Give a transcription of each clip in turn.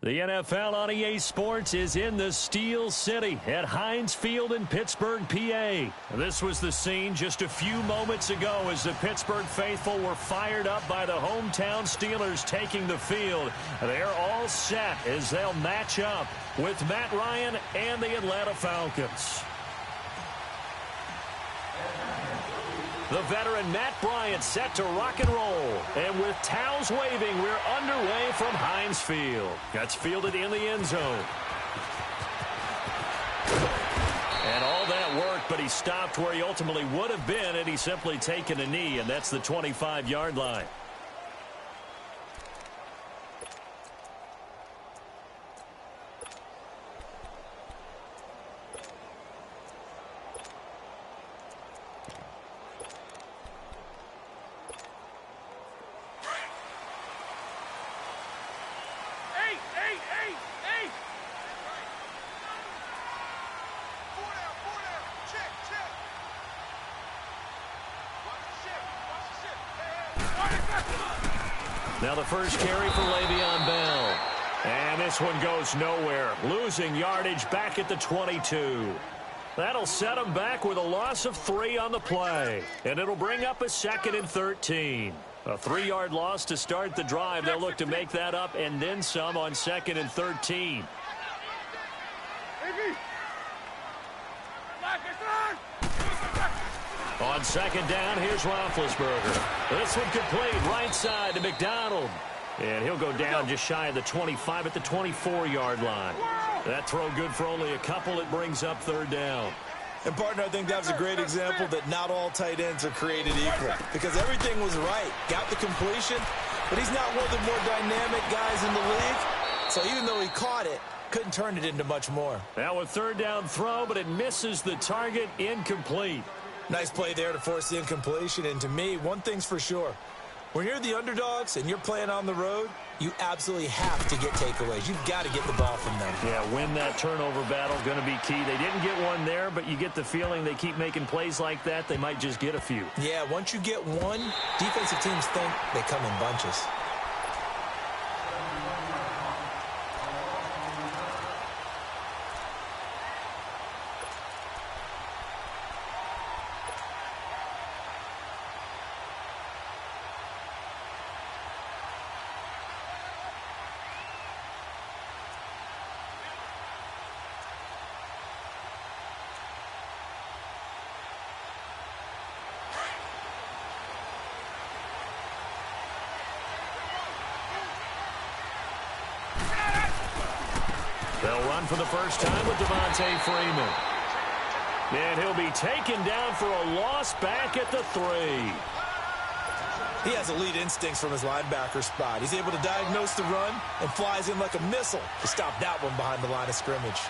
The NFL on EA Sports is in the Steel City at Heinz Field in Pittsburgh, PA. This was the scene just a few moments ago as the Pittsburgh faithful were fired up by the hometown Steelers taking the field. They're all set as they'll match up with Matt Ryan and the Atlanta Falcons. The veteran Matt Bryant set to rock and roll. And with towels waving, we're underway from Heinz Field. That's fielded in the end zone. And all that worked, but he stopped where he ultimately would have been had he simply taken a knee, and that's the 25-yard line. Now the first carry for Le'Veon Bell. And this one goes nowhere. Losing yardage back at the 22. That'll set him back with a loss of 3 on the play. And it'll bring up a 2nd and 13. A 3-yard loss to start the drive. They'll look to make that up and then some on 2nd and 13. On 2nd down, here's Roethlisberger. This one complete right side to McDonald. And he'll go down just shy of the 25 at the 24-yard line. That throw good for only a couple. It brings up 3rd down. And, partner, I think that was a great example that not all tight ends are created equal. Because everything was right. Got the completion, but he's not one of the more dynamic guys in the league. So even though he caught it, couldn't turn it into much more. Now a 3rd down throw, but it misses the target. Incomplete. Nice play there to force the incompletion. And to me, one thing's for sure. When you're the underdogs and you're playing on the road, you absolutely have to get takeaways. You've got to get the ball from them. Yeah, win that turnover battle, going to be key. They didn't get one there, but you get the feeling they keep making plays like that, they might just get a few. Yeah, once you get one, defensive teams think they come in bunches. They'll run for the first time with Devontae Freeman. And he'll be taken down for a loss back at the 3. He has elite instincts from his linebacker spot. He's able to diagnose the run and flies in like a missile to stop that one behind the line of scrimmage.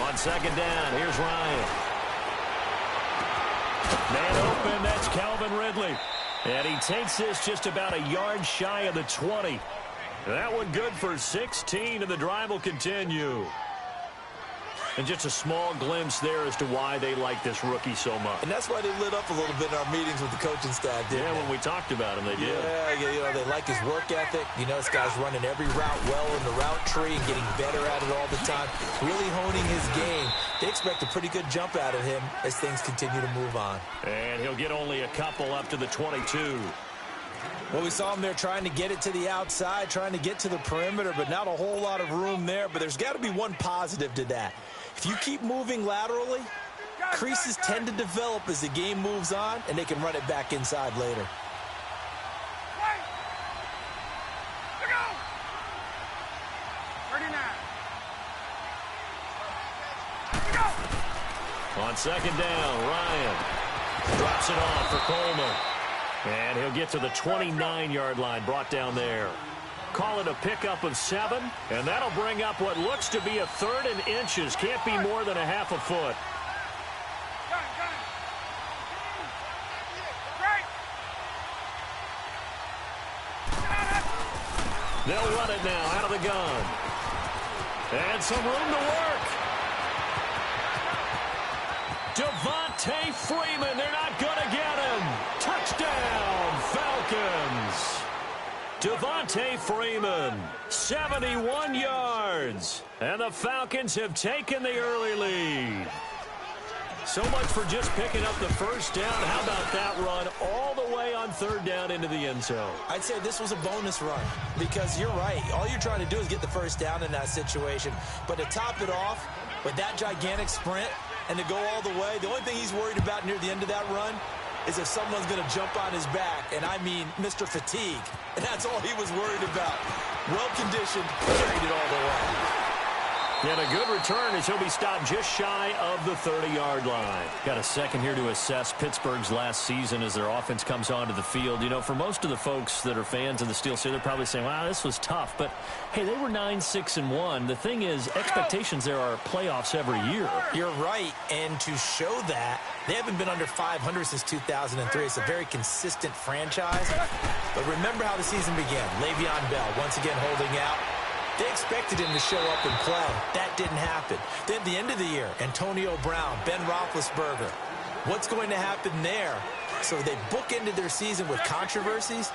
On 2nd down, here's Ryan. Man open, that's Calvin Ridley. And he takes this just about a yard shy of the 20. That one good for 16, and the drive will continue. And just a small glimpse there as to why they like this rookie so much. And that's why they lit up a little bit in our meetings with the coaching staff, didn't they? When we talked about him, they did. Yeah, they like his work ethic. You know, this guy's running every route well in the route tree and getting better at it all the time, really honing his game. They expect a pretty good jump out of him as things continue to move on. And he'll get only a couple up to the 22. Well, we saw him there trying to get it to the outside, trying to get to the perimeter, but not a whole lot of room there. But there's got to be one positive to that. If you keep moving laterally, creases tend to develop as the game moves on, and they can run it back inside later. On 2nd down, Ryan drops it off for Coleman. And he'll get to the 29-yard line, brought down there. Call it a pickup of 7, and that'll bring up what looks to be a 3rd and inches. Can't be more than a half a foot. They'll run it now out of the gun. And some room to work. Devontae Freeman, they're not going to get him. Touchdown, Falcons. Falcons. Devontae Freeman, 71 yards. And the Falcons have taken the early lead. So much for just picking up the first down. How about that run all the way on third down into the end zone? I'd say this was a bonus run because you're right. All you're trying to do is get the first down in that situation. But to top it off with that gigantic sprint and to go all the way, the only thing he's worried about near the end of that run is if someone's going to jump on his back, and I mean Mr. Fatigue. And that's all he was worried about. Well-conditioned, carried it all the way. And a good return as he'll be stopped just shy of the 30-yard line. Got a second here to assess Pittsburgh's last season as their offense comes onto the field. You know, for most of the folks that are fans of the Steel City, they're probably saying, wow, this was tough. But, hey, they were 9-6-1. The thing is, expectations there are playoffs every year. You're right, and to show that, they haven't been under 500 since 2003. It's a very consistent franchise. But remember how the season began. Le'Veon Bell, once again holding out. They expected him to show up and play. That didn't happen. Then at the end of the year, Antonio Brown, Ben Roethlisberger. What's going to happen there? So they bookended their season with controversies.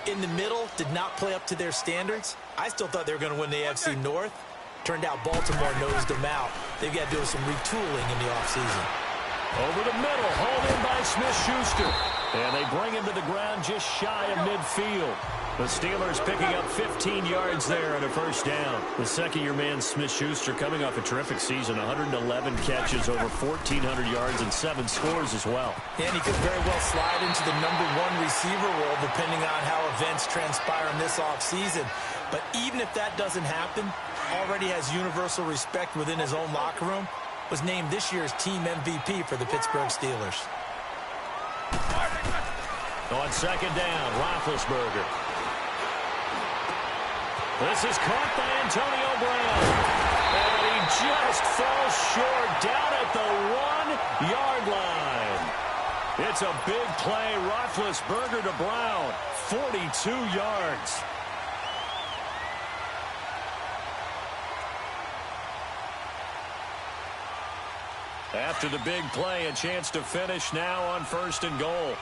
In the middle, did not play up to their standards. I still thought they were going to win the AFC North. Turned out Baltimore nosed them out. They've got to do some retooling in the offseason. Over the middle, hauled in by Smith-Schuster. And they bring him to the ground just shy of midfield. The Steelers picking up 15 yards there and a first down. The second-year man, Smith-Schuster, coming off a terrific season, 111 catches, over 1,400 yards, and 7 scores as well. And he could very well slide into the #1 receiver role depending on how events transpire in this offseason. But even if that doesn't happen, already has universal respect within his own locker room, was named this year's team MVP for the Pittsburgh Steelers. On second down, Roethlisberger. This is caught by Antonio Brown. And he just falls short down at the 1-yard line. It's a big play. Roethlisberger to Brown. 42 yards. After the big play, a chance to finish now on 1st and goal.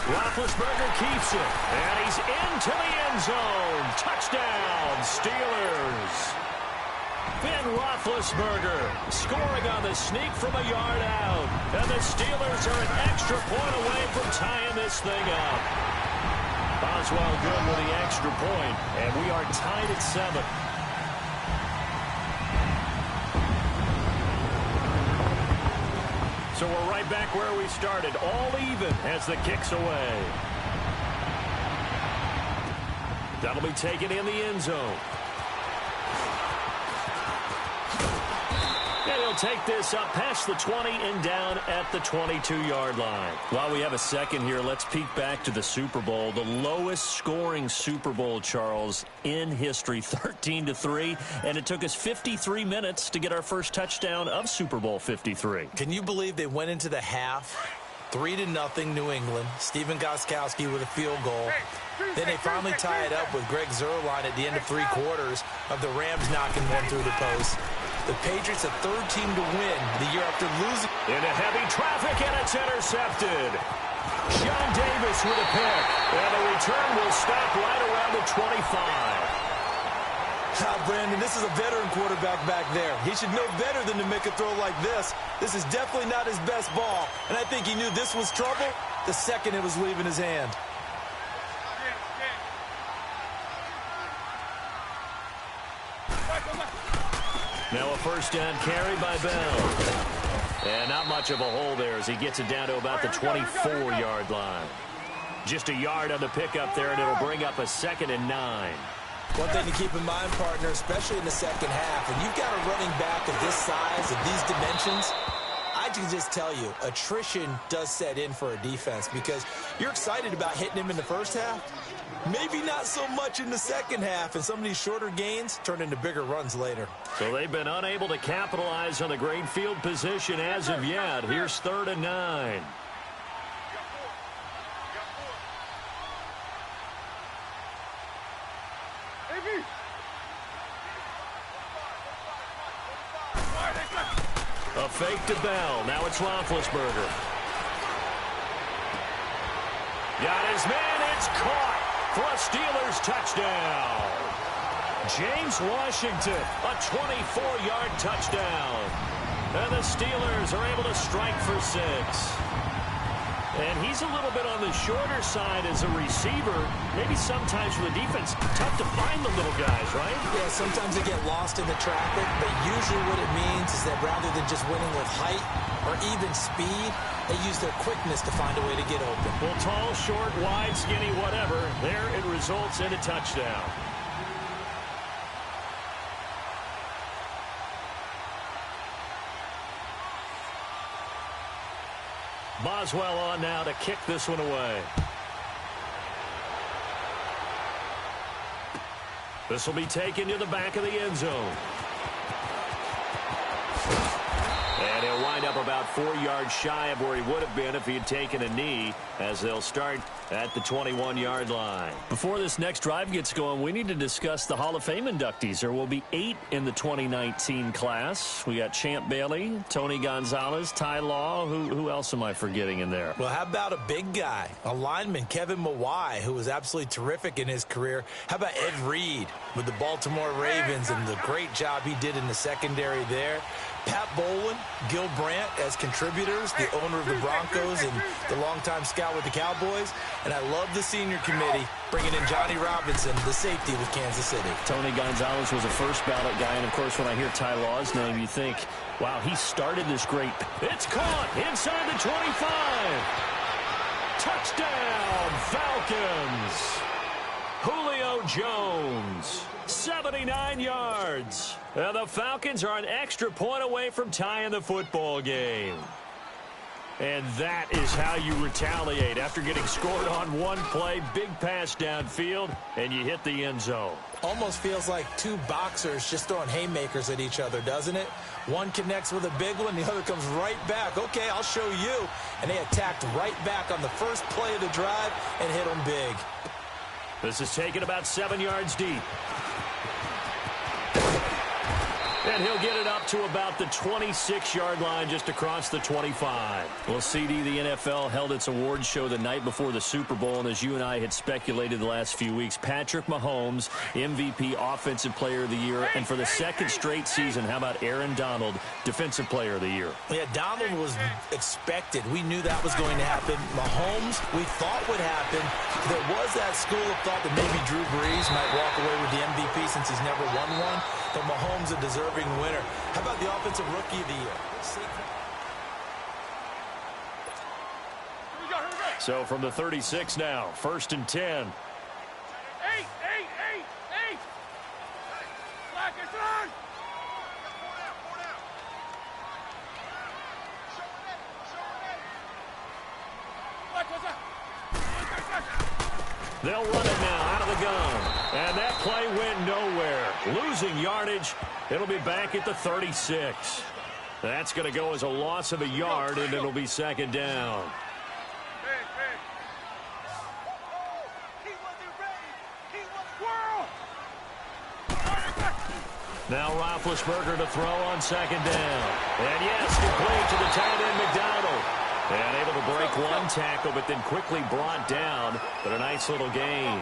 Roethlisberger keeps it, and he's into the end zone. Touchdown, Steelers. Ben Roethlisberger scoring on the sneak from a yard out. And the Steelers are an extra point away from tying this thing up. Boswell good with the extra point, and we are tied at 7. So we're right back where we started, all even as the kick's away. That'll be taken in the end zone. And he'll take this up past the 20 and down at the 22-yard line. While we have a second here, let's peek back to the Super Bowl. The lowest scoring Super Bowl, Charles, in history, 13-3. And it took us 53 minutes to get our first touchdown of Super Bowl 53. Can you believe they went into the half, 3-0 New England, Stephen Gostkowski with a field goal. Then they finally tie it up with Greg Zuerlein at the end of 3 quarters of the Rams knocking one through the post. The Patriots, a 3rd team to win the year after losing. Into heavy traffic, and it's intercepted. Sean Davis with a pick. And the return will stop right around the 25. Brandon, this is a veteran quarterback back there. He should know better than to make a throw like this. This is definitely not his best ball. And I think he knew this was trouble the second it was leaving his hand. Now a first down carry by Bell. And not much of a hole there as he gets it down to about the 24-yard line. Just a yard on the pickup there, and it'll bring up a 2nd and 9. One thing to keep in mind, partner, especially in the second half, when you've got a running back of this size, of these dimensions, I can just tell you, attrition does set in for a defense because you're excited about hitting him in the first half. Maybe not so much in the second half, and some of these shorter gains turn into bigger runs later. So they've been unable to capitalize on the great field position as of yet. Here's 3rd and 9. A fake to Bell. Now it's Roethlisberger. Got his man. It's caught for a Steelers touchdown. James Washington, a 24-yard touchdown. And the Steelers are able to strike for 6. And he's a little bit on the shorter side as a receiver. Maybe sometimes for the defense, tough to find the little guys, right? Yeah, sometimes they get lost in the traffic, but usually what it means is that rather than just winning with height or even speed, they use their quickness to find a way to get open. Well, tall, short, wide, skinny, whatever, there it results in a touchdown. Boswell on now to kick this one away. This will be taken to the back of the end zone. And he'll wind up about 4 yards shy of where he would have been if he had taken a knee, as they'll start at the 21-yard line. Before this next drive gets going, we need to discuss the Hall of Fame inductees. There will be 8 in the 2019 class. We got Champ Bailey, Tony Gonzalez, Ty Law. Who else am I forgetting in there? Well, how about a big guy, a lineman, Kevin Mawai, who was absolutely terrific in his career. How about Ed Reed with the Baltimore Ravens and the great job he did in the secondary there. Pat Bowlen, Gil Brandt as contributors, the owner of the Broncos and the longtime scout with the Cowboys. And I love the senior committee bringing in Johnny Robinson, the safety with Kansas City. Tony Gonzalez was a first ballot guy. And, of course, when I hear Ty Law's name, you think, wow, he started this great. It's caught inside the 25. Touchdown, Falcons. Julio Jones, 79 yards. And the Falcons are an extra point away from tying the football game. And that is how you retaliate after getting scored on one play, big pass downfield, and you hit the end zone. Almost feels like two boxers just throwing haymakers at each other, doesn't it? One connects with a big one, the other comes right back. Okay, I'll show you. And they attacked right back on the first play of the drive and hit them big. This is taken about 7 yards deep. And he'll get it up to about the 26-yard line, just across the 25. Well, CD, the NFL held its awards show the night before the Super Bowl, and as you and I had speculated the last few weeks, Patrick Mahomes, MVP, Offensive Player of the Year, and for the second straight season, how about Aaron Donald, Defensive Player of the Year? Yeah, Donald was expected. We knew that was going to happen. Mahomes, we thought would happen. There was that school of thought that maybe Drew Brees might walk away with the MVP since he's never won one, but Mahomes a deserving winner. How about the Offensive Rookie of the Year? So from the 36 now, 1st and 10. 8. Black is on. They'll run it now out of the gun. And that play went nowhere. Losing yardage. It'll be back at the 36. That's going to go as a loss of a yard, and it'll be 2nd down. Now Roethlisberger to throw on 2nd down. And yes, complete to the tight end McDonald. And able to break one tackle, but then quickly brought down. But a nice little gain.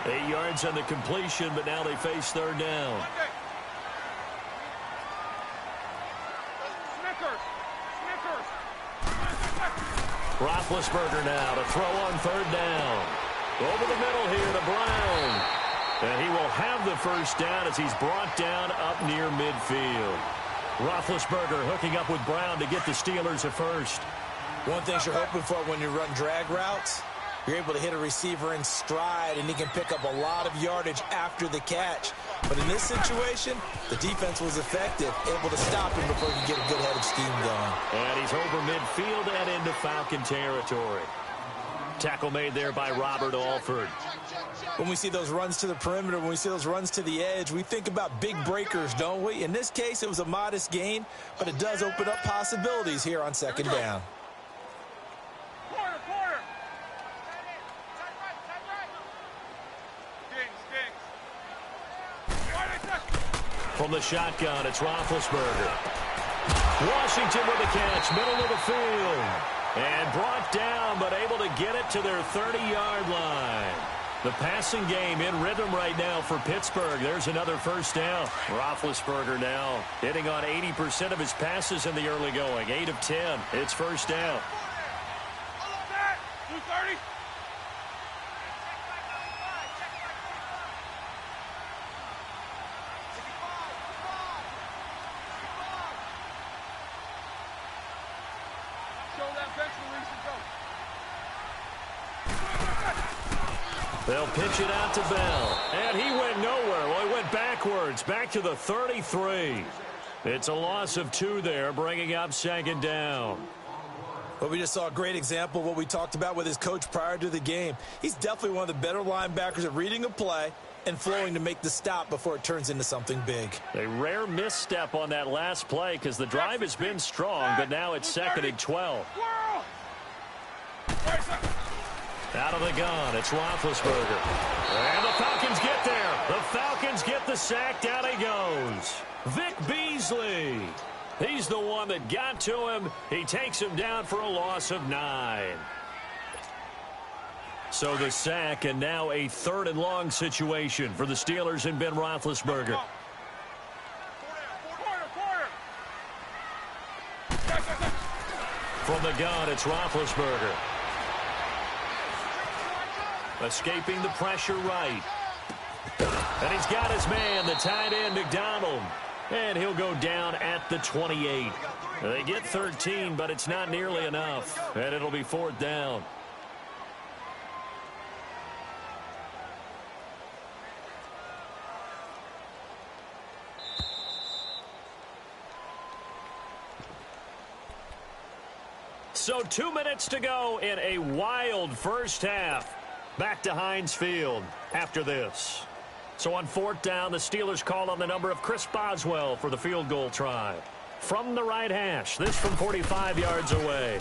8 yards on the completion, but now they face 3rd down. Roethlisberger now to throw on 3rd down. Over the middle here to Brown. And he will have the 1st down as he's brought down up near midfield. Roethlisberger hooking up with Brown to get the Steelers a 1st. One thing you're hoping for when you run drag routes, you're able to hit a receiver in stride, and he can pick up a lot of yardage after the catch. But in this situation, the defense was effective, able to stop him before he could get a good head of steam going. And he's over midfield and into Falcon territory. Tackle made there by Robert Alford. When we see those runs to the perimeter, when we see those runs to the edge, we think about big breakers, don't we? In this case, it was a modest gain, but it does open up possibilities here on 2nd down. From the shotgun, it's Roethlisberger. Washington with the catch, middle of the field. And brought down, but able to get it to their 30-yard line. The passing game in rhythm right now for Pittsburgh. There's another first down. Roethlisberger now hitting on 80% of his passes in the early going. 8 of 10. It's first down. They'll pitch it out to Bell. And he went nowhere. Well, he went backwards, back to the 33. It's a loss of 2 there, bringing up second down. Well, we just saw a great example of what we talked about with his coach prior to the game. He's definitely one of the better linebackers at reading a play and flowing to make the stop before it turns into something big. A rare misstep on that last play because the drive has been strong, but now it's second and 12. Out of the gun, it's Roethlisberger. And the Falcons get there. The Falcons get the sack. Down he goes. Vic Beasley. He's the one that got to him. He takes him down for a loss of 9. So the sack, and now a 3rd and long situation for the Steelers and Ben Roethlisberger. From the gun, it's Roethlisberger. Escaping the pressure right. And he's got his man, the tight end, McDonald. And he'll go down at the 28. They get 13, but it's not nearly enough. And it'll be 4th down. So 2 minutes to go in a wild first half. Back to Heinz Field after this. So on 4th down, the Steelers call on the number of Chris Boswell for the field goal try. From the right hash, this from 45 yards away.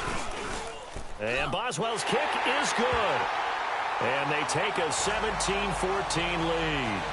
And Boswell's kick is good. And they take a 17-14 lead.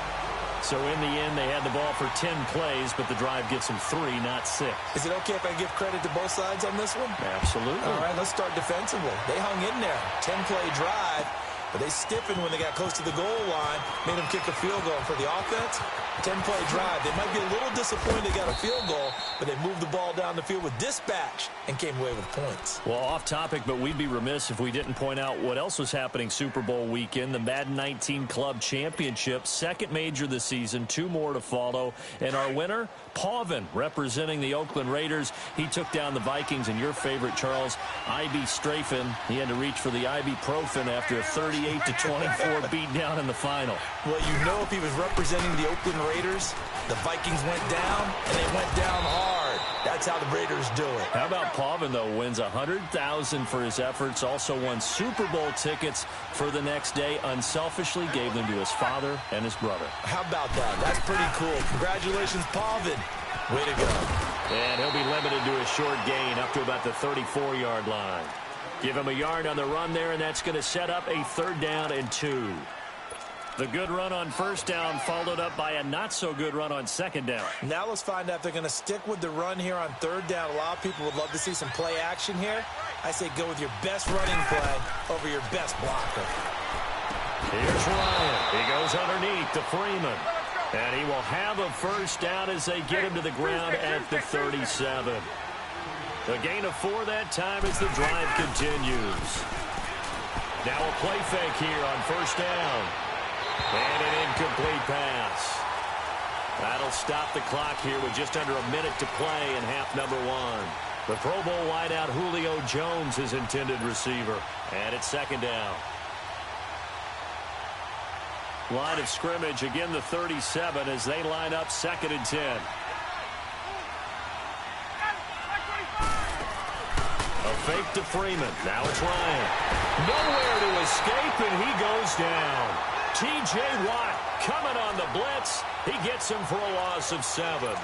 So in the end, they had the ball for 10 plays, but the drive gets them 3, not 6. Is it okay if I give credit to both sides on this one? Absolutely. All right, let's start defensively. They hung in there. 10-play drive. But they stiffened when they got close to the goal line, made them kick a field goal. For the offense, 10-play drive. They might be a little disappointed they got a field goal, but they moved the ball down the field with dispatch and came away with points. Well, off topic, but we'd be remiss if we didn't point out what else was happening Super Bowl weekend. The Madden 19 Club Championship, 2nd major this season, 2 more to follow. And our winner, Pauvin, representing the Oakland Raiders. He took down the Vikings, and your favorite, Charles, I.B. Strafen. He had to reach for the ibuprofen after a 38-24 beatdown in the final. Well, you know, if he was representing the Oakland Raiders, the Vikings went down, and they went down hard. That's how the Raiders do it. How about Pauvin, though, wins $100,000 for his efforts, also won Super Bowl tickets for the next day, unselfishly gave them to his father and his brother. How about that? That's pretty cool. Congratulations, Pauvin. Way to go. And he'll be limited to a short gain up to about the 34-yard line. Give him a yard on the run there, and that's going to set up a 3rd down and 2. The good run on 1st down followed up by a not-so-good run on 2nd down. Now let's find out if they're going to stick with the run here on 3rd down. A lot of people would love to see some play action here. I say go with your best running play over your best blocker. Here's Ryan. He goes underneath to Freeman. And he will have a first down as they get him to the ground at the 37. A gain of 4 that time as the drive continues. Now a play fake here on 1st down. And an incomplete pass. That'll stop the clock here with just under a minute to play in half number 1. The Pro Bowl wideout Julio Jones is intended receiver. And it's 2nd down. Line of scrimmage, again the 37 as they line up 2nd and 10. A fake to Freeman. Now it's Ryan. Nowhere to escape, and he goes down. T.J. Watt coming on the blitz. He gets him for a loss of 7.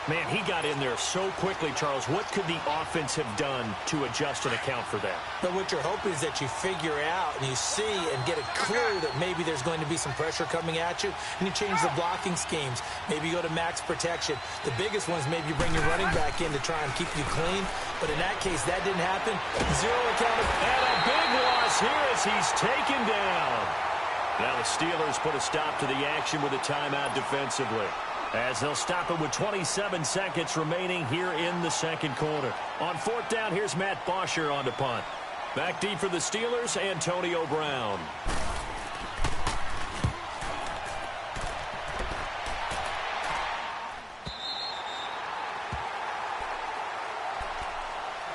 Man, he got in there so quickly, Charles. What could the offense have done to adjust and account for that? But what you're hoping is that you figure out and you see and get a clue that maybe there's going to be some pressure coming at you, and you change the blocking schemes. Maybe you go to max protection. The biggest one is maybe you bring your running back in to try and keep you clean. But in that case, that didn't happen. Zero accountability. And a big loss here as he's taken down. Now the Steelers put a stop to the action with a timeout defensively, as they'll stop it with 27 seconds remaining here in the second quarter. On fourth down, here's Matt Bosher on the punt. Back deep for the Steelers, Antonio Brown.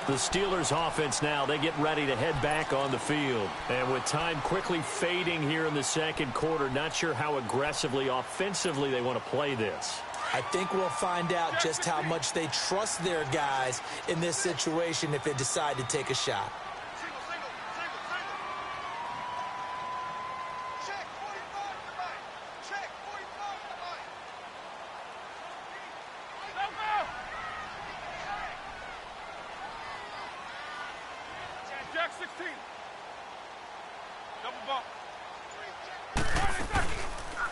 The Steelers offense now, they get ready to head back on the field. And with time quickly fading here in the second quarter, not sure how aggressively, offensively they want to play this. I think we'll find out just how much they trust their guys in this situation if they decide to take a shot.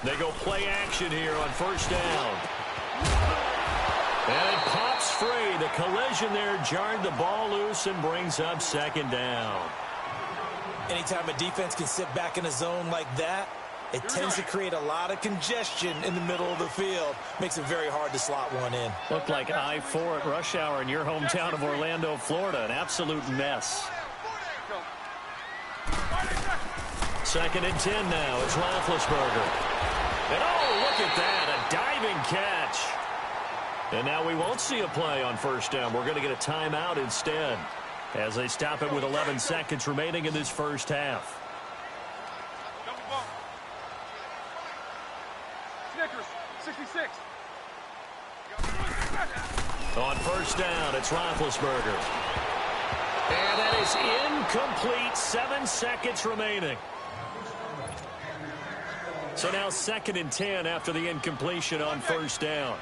They go play action here on first down. And it pops free. The collision there jarred the ball loose and brings up second down. Anytime a defense can sit back in a zone like that, it tends to create a lot of congestion in the middle of the field. Makes it very hard to slot one in. Looked like I-4 at rush hour in your hometown of Orlando, Florida. An absolute mess. Second and 10 now. It's Roethlisberger. And oh, look at that, a diving catch. And now we won't see a play on first down. We're going to get a timeout instead as they stop it with 11 seconds remaining in this first half. Snickers, 66. On first down, it's Roethlisberger. And that is incomplete. 7 seconds remaining. So now second and 10 after the incompletion on first down.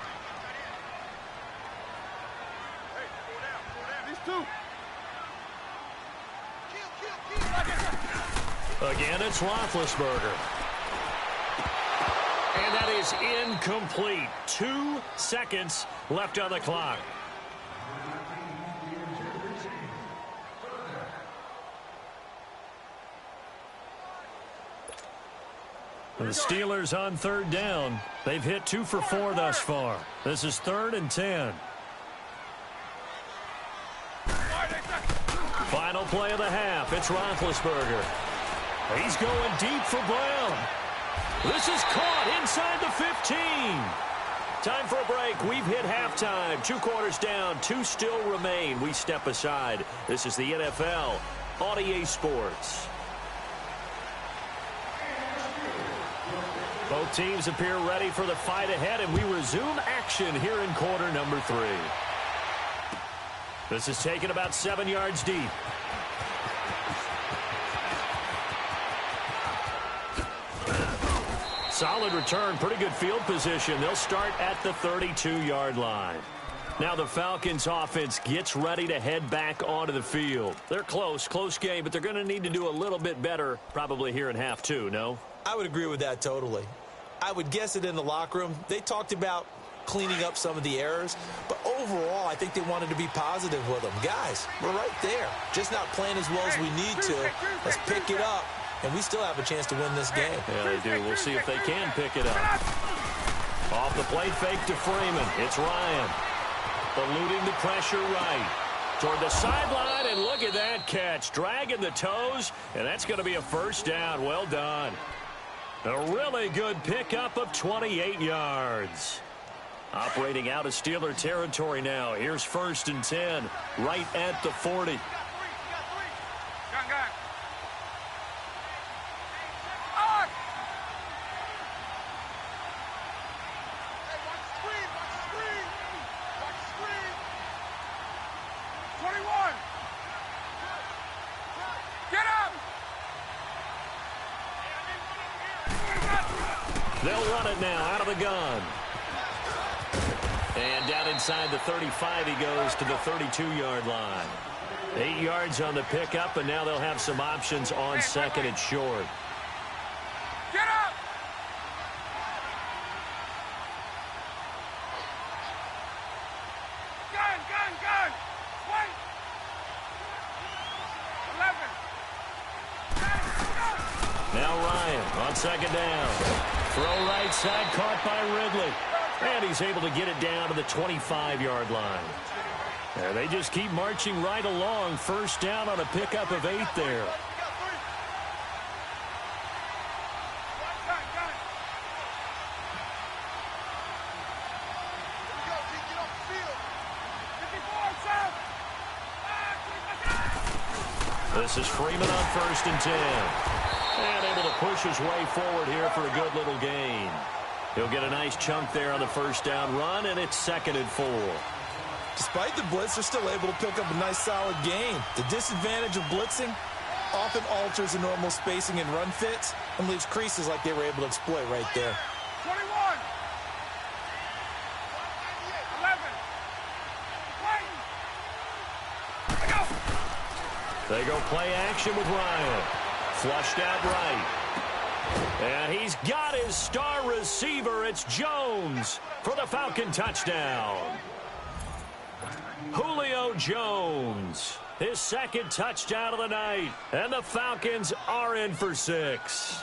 Again, it's Roethlisberger. And that is incomplete. 2 seconds left on the clock. The Steelers on third down. They've hit 2 for 4 thus far. This is 3rd and 10. Final play of the half. It's Roethlisberger. He's going deep for Brown. This is caught inside the 15. Time for a break. We've hit halftime. 2 quarters down. 2 still remain. We step aside. This is the NFL on EA Sports. Both teams appear ready for the fight ahead, and we resume action here in quarter number 3. This is taken about 7 yards deep. Solid return, pretty good field position. They'll start at the 32-yard line. Now the Falcons offense gets ready to head back onto the field. They're close game, but they're going to need to do a little bit better probably here in half 2, no? I would agree with that totally. I would guess that in the locker room, they talked about cleaning up some of the errors, but overall, I think they wanted to be positive with them. Guys, we're right there. Just not playing as well as we need to. Let's pick it up, and we still have a chance to win this game. Yeah, they do. We'll see if they can pick it up. Off the play fake to Freeman. It's Ryan. Eluding the pressure right. Toward the sideline, and look at that catch. Dragging the toes, and that's going to be a first down. Well done. A really good pickup of 28 yards. Operating out of Steeler territory now. Here's 1st and 10, right at the 40. They'll run it now out of the gun. And down inside the 35, he goes to the 32-yard line. 8 yards on the pickup, and now they'll have some options on second and short. Get up! Gun! Wait! 11. Now Ryan on second down. Throw right side, caught by Ridley. And he's able to get it down to the 25-yard line. And they just keep marching right along. First down on a pickup of 8 there. This is Freeman on 1st and 10. And able to push his way forward here for a good little gain. He'll get a nice chunk there on the first down run, and it's 2nd and 4. Despite the blitz, they're still able to pick up a nice solid gain. The disadvantage of blitzing often alters the normal spacing and run fits and leaves creases like they were able to exploit right there. 21. 11. They go play action with Ryan. Flushed out right. And he's got his star receiver. It's Jones for the Falcon touchdown. Julio Jones, his 2nd touchdown of the night. And the Falcons are in for 6.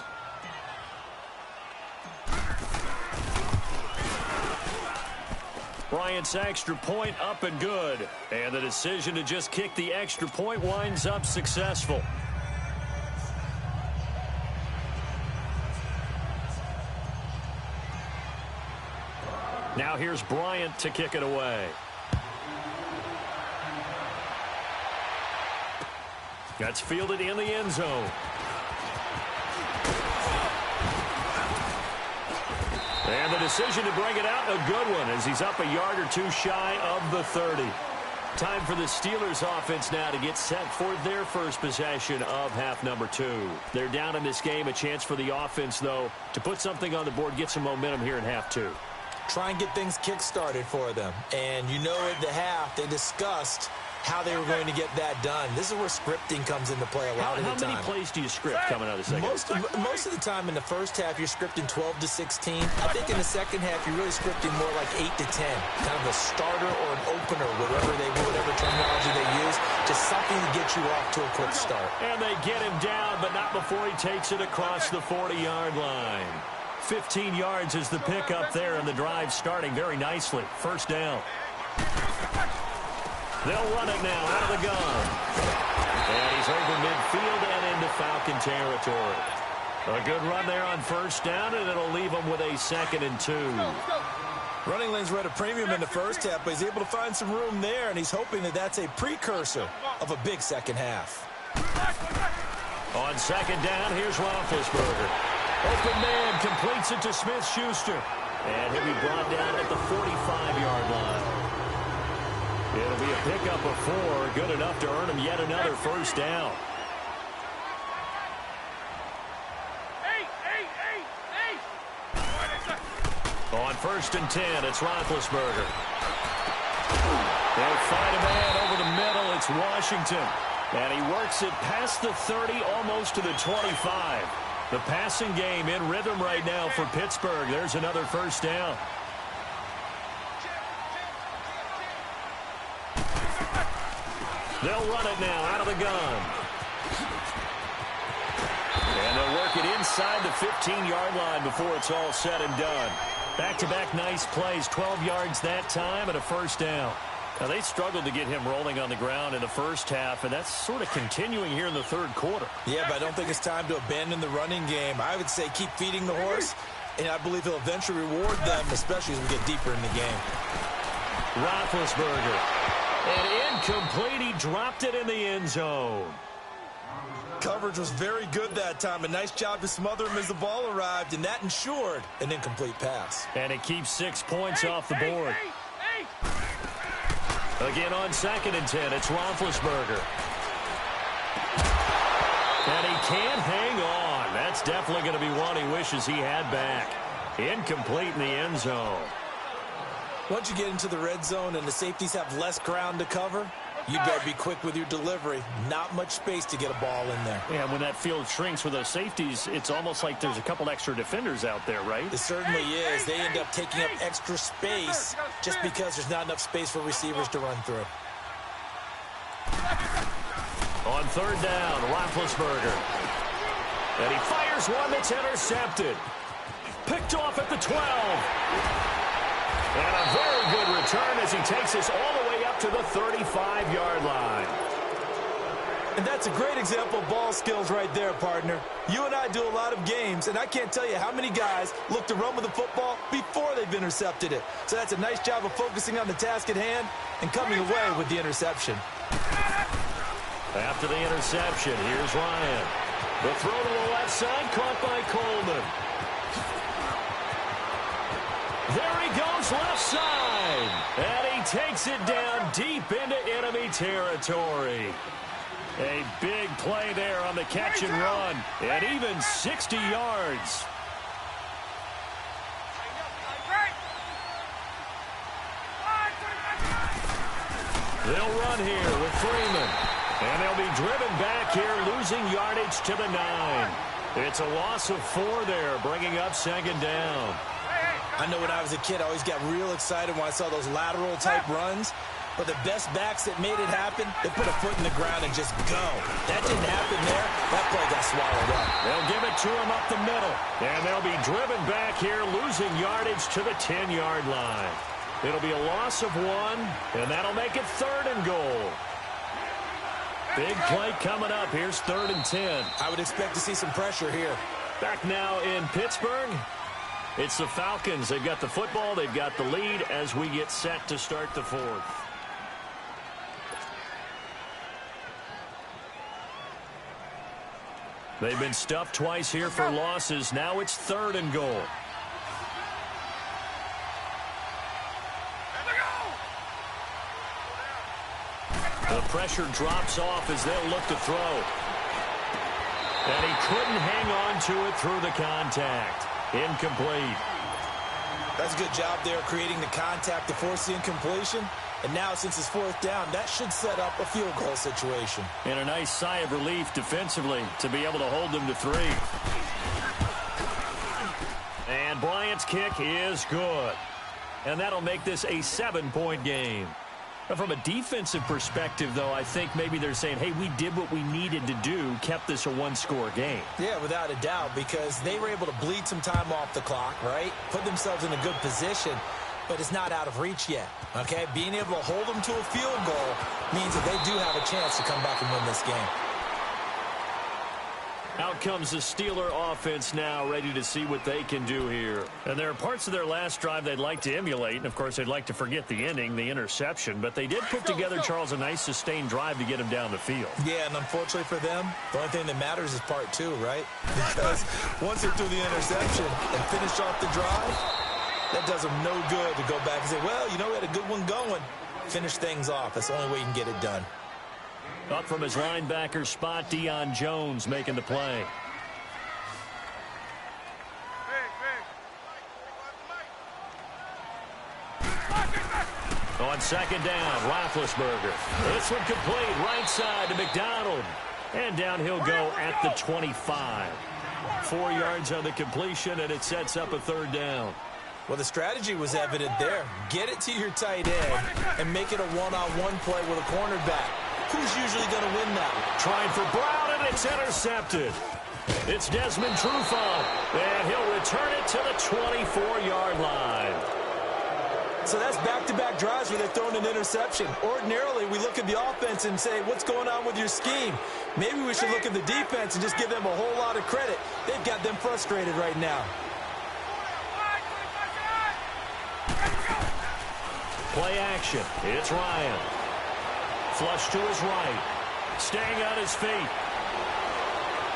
Bryant's extra point up and good. And the decision to just kick the extra point winds up successful. Now here's Bryant to kick it away. That's fielded in the end zone. And the decision to bring it out, a good one, as he's up a yard or two shy of the 30. Time for the Steelers offense now to get set for their first possession of half number 2. They're down in this game. A chance for the offense, though, to put something on the board, get some momentum here in half 2. Try and get things kick-started for them. And you know at the half, they discussed how they were going to get that done. This is where scripting comes into play a lot of the time. How many plays do you script coming out of the second? Most of the time in the first half, you're scripting 12 to 16. I think in the second half, you're really scripting more like 8 to 10. Kind of a starter or an opener, whatever terminology they use. Just something to get you off to a quick start. And they get him down, but not before he takes it across the 40-yard line. 15 yards is the pickup there, and the drive starting very nicely. First down. They'll run it now out of the gun. And he's over midfield and into Falcon territory. A good run there on first down, and it'll leave him with a 2nd and 2. Running lanes were at a premium in the first half, but he's able to find some room there, and he's hoping that that's a precursor of a big second half. On second down, here's Roethlisberger. Open man completes it to Smith-Schuster. And he'll be brought down at the 45-yard line. It'll be a pickup of 4, good enough to earn him yet another first down. On 1st and 10, it's Roethlisberger. They'll find a man over the middle. It's Washington. And he works it past the 30, almost to the 25. The passing game in rhythm right now for Pittsburgh. There's another first down. They'll run it now out of the gun. And they'll work it inside the 15-yard line before it's all said and done. Back-to-back nice plays, 12 yards that time and a first down. Now, they struggled to get him rolling on the ground in the first half, and that's sort of continuing here in the third quarter. Yeah, but I don't think it's time to abandon the running game. I would say keep feeding the horse, and I believe he'll eventually reward them, especially as we get deeper in the game. Roethlisberger. And incomplete. He dropped it in the end zone. Coverage was very good that time. A nice job to smother him as the ball arrived, and that ensured an incomplete pass. And it keeps 6 points off the board. Again on 2nd and 10, it's Roethlisberger. And he can't hang on. That's definitely going to be one he wishes he had back. Incomplete in the end zone. Once you get into the red zone and the safeties have less ground to cover, you better be quick with your delivery. Not much space to get a ball in there. Yeah, when that field shrinks with those safeties, it's almost like there's a couple extra defenders out there, right? It certainly is. They end up taking up extra space just because there's not enough space for receivers to run through. On third down, Roethlisberger. And he fires one that's intercepted. Picked off at the 12. And a very good return as he takes us all the way up to the 35-yard line. And that's a great example of ball skills right there, partner. You and I do a lot of games, and I can't tell you how many guys look to run with the football before they've intercepted it. So that's a nice job of focusing on the task at hand and coming away with the interception. After the interception, here's Ryan. The throw to the left side, caught by Coleman. There he goes, left side. And he takes it down deep into enemy territory. A big play there on the catch and run. And even 60 yards. They'll run here with Freeman. And they'll be driven back here, losing yardage to the 9. It's a loss of 4 there, bringing up second down. I know when I was a kid, I always got real excited when I saw those lateral-type runs. But the best backs that made it happen, they put a foot in the ground and just go. That didn't happen there. That play got swallowed up. They'll give it to him up the middle. And they'll be driven back here, losing yardage to the 10-yard line. It'll be a loss of 1, and that'll make it 3rd and goal. Big play coming up. Here's 3rd and 10. I would expect to see some pressure here. Back now in Pittsburgh. It's the Falcons. They've got the football. They've got the lead as we get set to start the 4th. They've been stuffed twice here for losses. Now it's 3rd and goal. The pressure drops off as they'll look to throw. And he couldn't hang on to it through the contact. Incomplete. That's a good job there creating the contact to force the incompletion. And now, since it's 4th down, that should set up a field goal situation. And a nice sigh of relief defensively to be able to hold them to 3. And Bryant's kick is good. And that'll make this a 7-point game. But from a defensive perspective, though, I think maybe they're saying, hey, we did what we needed to do, kept this a 1-score game. Yeah, without a doubt, because they were able to bleed some time off the clock, right? Put themselves in a good position, but it's not out of reach yet, okay? Being able to hold them to a field goal means that they do have a chance to come back and win this game. Out comes the Steeler offense now, ready to see what they can do here. And there are parts of their last drive they'd like to emulate, and of course they'd like to forget the ending, the interception, but they did put together, Charles, a nice sustained drive to get him down the field. Yeah, and unfortunately for them, the only thing that matters is part 2, right? Because once they threw the interception and finished off the drive, that does them no good to go back and say, well, you know, we had a good one going. Finish things off. That's the only way you can get it done. Up from his linebacker spot, Deion Jones making the play. On second down, Roethlisberger. This one complete, right side to McDonald. And down he'll go at the 25. 4 yards on the completion, and it sets up a 3rd down. Well, the strategy was evident there. Get it to your tight end and make it a one-on-one play with a cornerback. Who's usually going to win that? Trying for Brown, and it's intercepted. It's Desmond Trufant, and he'll return it to the 24-yard line. So that's back-to-back drives where they're throwing an interception. Ordinarily, we look at the offense and say, what's going on with your scheme? Maybe we should look at the defense and just give them a whole lot of credit. They've got them frustrated right now. Play action. It's Ryan. Flush to his right. Staying on his feet.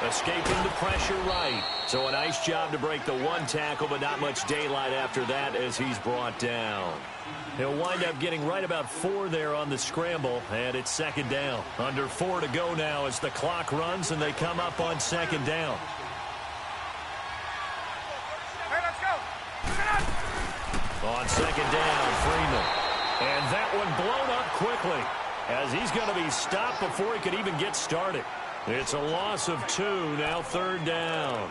Escaping the pressure right. So a nice job to break the 1 tackle, but not much daylight after that as he's brought down. He'll wind up getting right about 4 there on the scramble, and it's second down. Under 4 to go now as the clock runs and they come up on second down. Hey, let's go. On on second down, Freeman. And that one blown up quickly as he's going to be stopped before he could even get started. It's a loss of 2, now third down.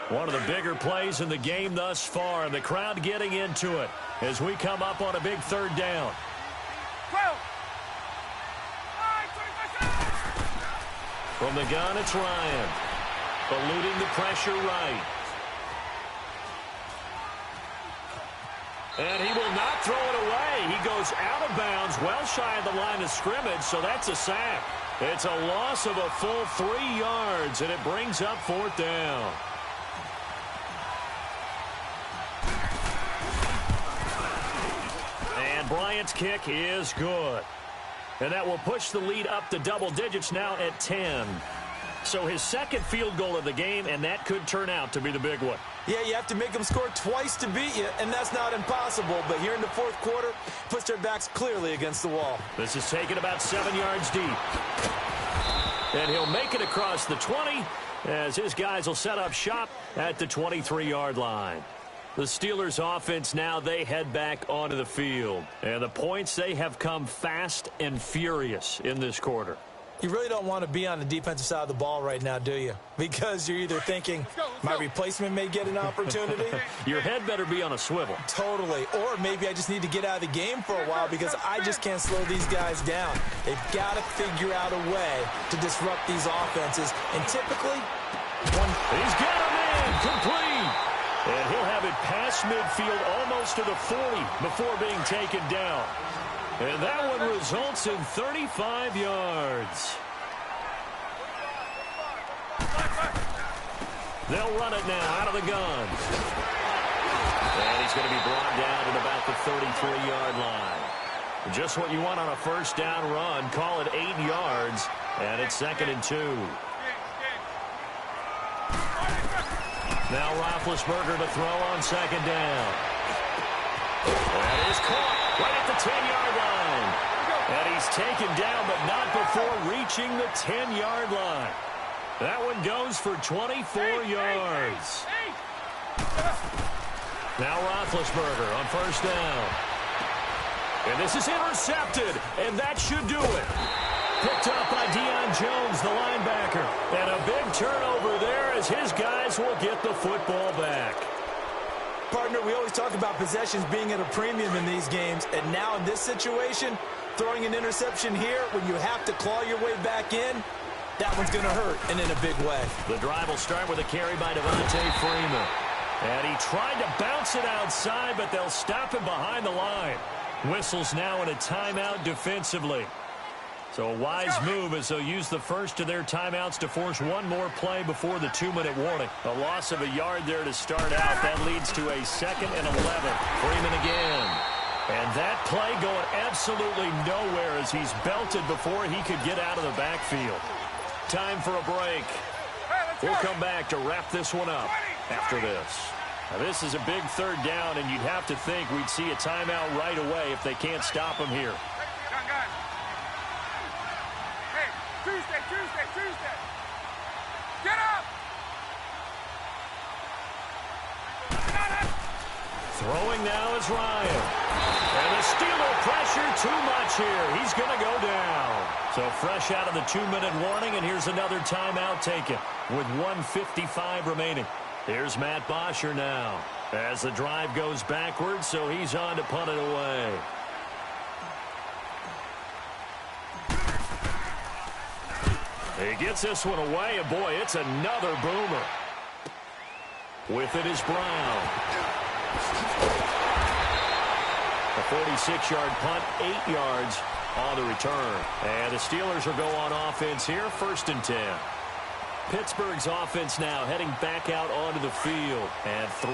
One of the bigger plays in the game thus far, and the crowd getting into it as we come up on a big third down. 12. From the gun, it's Ryan. Eluding the pressure right. And he will not throw it away. He goes out of bounds, well shy of the line of scrimmage, so that's a sack. It's a loss of a full 3 yards, and it brings up fourth down. And Bryant's kick is good. And that will push the lead up to double digits now at 10. So his second field goal of the game, and that could turn out to be the big one. Yeah, you have to make them score twice to beat you, and that's not impossible. But here in the fourth quarter, puts their backs clearly against the wall. This is taken about 7 yards deep. And he'll make it across the 20 as his guys will set up shop at the 23-yard line. The Steelers' offense now, they head back onto the field. And the points, they have come fast and furious in this quarter. You really don't want to be on the defensive side of the ball right now, do you? Because you're either thinking, my replacement may get an opportunity. Your head better be on a swivel. Totally. Or maybe I just need to get out of the game for a while because I just can't slow these guys down. They've got to figure out a way to disrupt these offenses. And typically, he's got him in, complete. And he'll have it past midfield almost to the 40 before being taken down. And that one results in 35 yards. They'll run it now out of the gun. And he's going to be brought down at about the 33-yard line. Just what you want on a first down run. Call it 8 yards. And it's 2nd and 2. Now Roethlisberger to throw on second down. That is caught right at the 10-yard line. And he's taken down, but not before reaching the 10-yard line. That one goes for 24 yards. Now Roethlisberger on first down. And this is intercepted, and that should do it. Picked up by Deion Jones, the linebacker. And a big turnover there as his guys will get the football back. Partner, we always talk about possessions being at a premium in these games. And now in this situation, throwing an interception here when you have to claw your way back in, that one's going to hurt, and in a big way. The drive will start with a carry by Devontae Freeman. And he tried to bounce it outside, but they'll stop him behind the line. Whistles now in a timeout defensively. So a wise move as they'll use the first of their timeouts to force one more play before the 2-minute warning. A loss of a yard there to start out. That leads to a 2nd and 11. Freeman again. And that play going absolutely nowhere as he's belted before he could get out of the backfield. Time for a break. We'll come back to wrap this one up after this. Now, this is a big third down, and you'd have to think we'd see a timeout right away if they can't stop him here. Tuesday. Get up! Throwing now is Ryan. And the Steeler pressure too much here. He's going to go down. So fresh out of the 2-minute warning, and here's another timeout taken with 1:55 remaining. Here's Matt Bosher now as the drive goes backwards, so he's on to punt it away. He gets this one away, and boy, it's another boomer. With it is Brown. A 46-yard punt, 8 yards on the return. And the Steelers will go on offense here, 1st and 10. Pittsburgh's offense now heading back out onto the field. And 3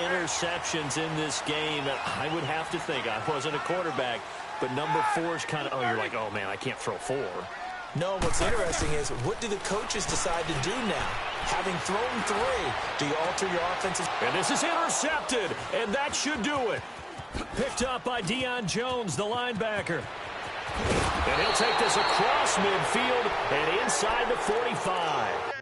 interceptions in this game. I would have to think, I wasn't a quarterback, but number 4 is kind of, you're like, oh, man, I can't throw 4. No, what's interesting is, what do the coaches decide to do now? Having thrown 3, do you alter your offensive? And this is intercepted, and that should do it. Picked up by Deion Jones, the linebacker. And he'll take this across midfield and inside the 45.